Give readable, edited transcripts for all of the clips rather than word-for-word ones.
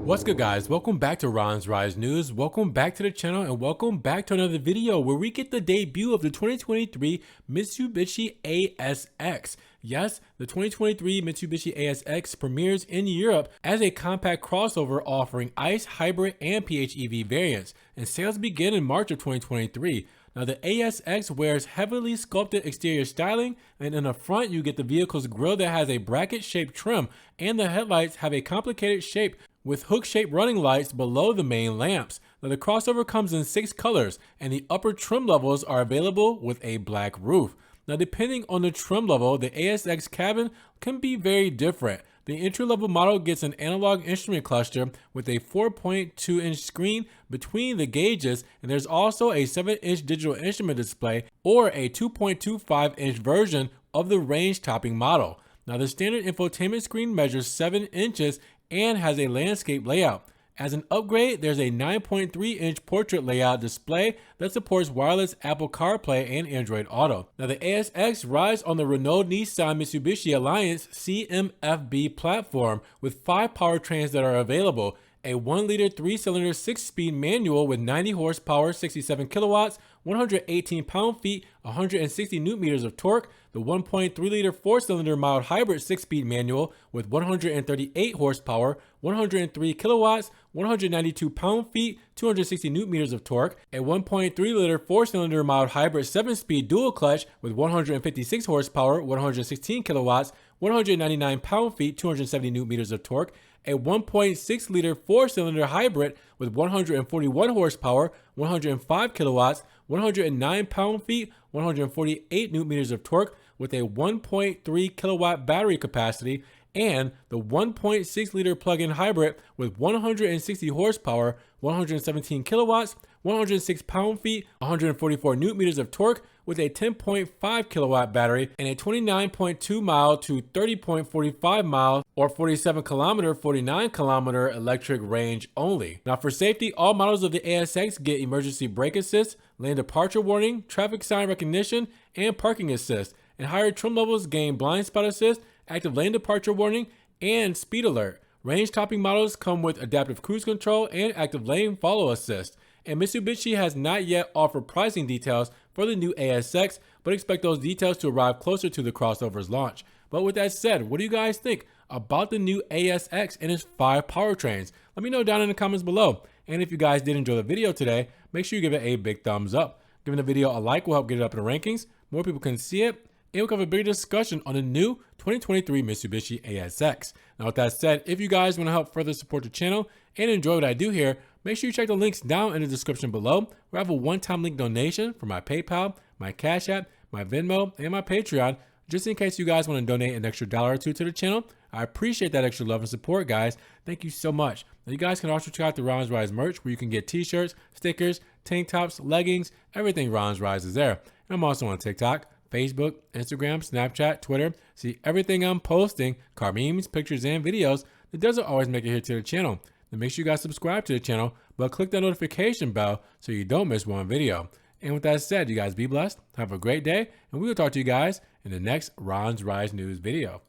What's good, guys? Welcome back to Ron's Rise News. Welcome back to the channel and welcome back to another video where we get the debut of the 2023 Mitsubishi ASX. Yes, the 2023 Mitsubishi ASX premieres in Europe as a compact crossover offering ICE, hybrid, and PHEV variants, and sales begin in March of 2023. Now, the ASX wears heavily sculpted exterior styling, and in the front you get the vehicle's grille that has a bracket-shaped trim, and the headlights have a complicated shape with hook-shaped running lights below the main lamps. Now, the crossover comes in 6 colors, and the upper trim levels are available with a black roof. Now, depending on the trim level, the ASX cabin can be very different. The entry-level model gets an analog instrument cluster with a 4.2-inch screen between the gauges, and there's also a 7-inch digital instrument display or a 2.25-inch version of the range-topping model. Now, the standard infotainment screen measures 7 inches and has a landscape layout. As an upgrade, there's a 9.3-inch portrait layout display that supports wireless Apple CarPlay and Android Auto. Now, the ASX rides on the Renault-Nissan-Mitsubishi Alliance CMF-B platform with 5 powertrains that are available: a 1-liter 3-cylinder 6-speed manual with 90 horsepower, 67 kilowatts, 118 pound-feet, 160 newton-meters of torque; the 1.3-liter 4-cylinder mild hybrid 6-speed manual with 138 horsepower, 103 kilowatts, 192 pound-feet, 260 newton-meters of torque; a 1.3-liter 4-cylinder mild hybrid 7-speed dual clutch with 156 horsepower, 116 kilowatts, 199 pound-feet, 270 newton-meters of torque; a 1.6-liter 4-cylinder hybrid with 141 horsepower, 105 kilowatts, 109 pound-feet, 148 newton-meters of torque with a 1.3 kilowatt battery capacity; and the 1.6-liter plug-in hybrid with 160 horsepower, 117 kilowatts, 106 pound-feet, 144 newton-meters of torque with a 10.5 kilowatt battery and a 29.2 mile to 30.45 mile or 47 kilometer, 49 kilometer electric range only. Now, for safety, all models of the ASX get emergency brake assist, lane departure warning, traffic sign recognition, and parking assist. And higher trim levels gain blind spot assist, active lane departure warning, and speed alert. Range topping models come with adaptive cruise control and active lane follow assist. And Mitsubishi has not yet offered pricing details for the new ASX, but expect those details to arrive closer to the crossover's launch. But with that said, what do you guys think about the new ASX and its 5 powertrains? Let me know down in the comments below. And if you guys did enjoy the video today, make sure you give it a big thumbs up. Giving the video a like will help get it up in the rankings. More people can see it, and we'll have a bigger discussion on the new 2023 Mitsubishi ASX. Now, with that said, if you guys want to help further support the channel and enjoy what I do here, make sure you check the links down in the description below, where I have a one-time link donation for my PayPal, my Cash App, my Venmo, and my Patreon, just in case you guys want to donate an extra $1 or $2 to the channel. I appreciate that extra love and support, guys. Thank you so much. Now, you guys can also check out the Ron's Rise merch, where you can get t-shirts, stickers, tank tops, leggings, everything Ron's Rise is there. And I'm also on TikTok, Facebook, Instagram, Snapchat, Twitter. See everything I'm posting, car memes, pictures, and videos that doesn't always make it here to the channel. Then make sure you guys subscribe to the channel, but click that notification bell so you don't miss one video. And with that said, you guys be blessed, have a great day, and we will talk to you guys in the next Ron's Rise News video.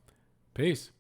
Peace.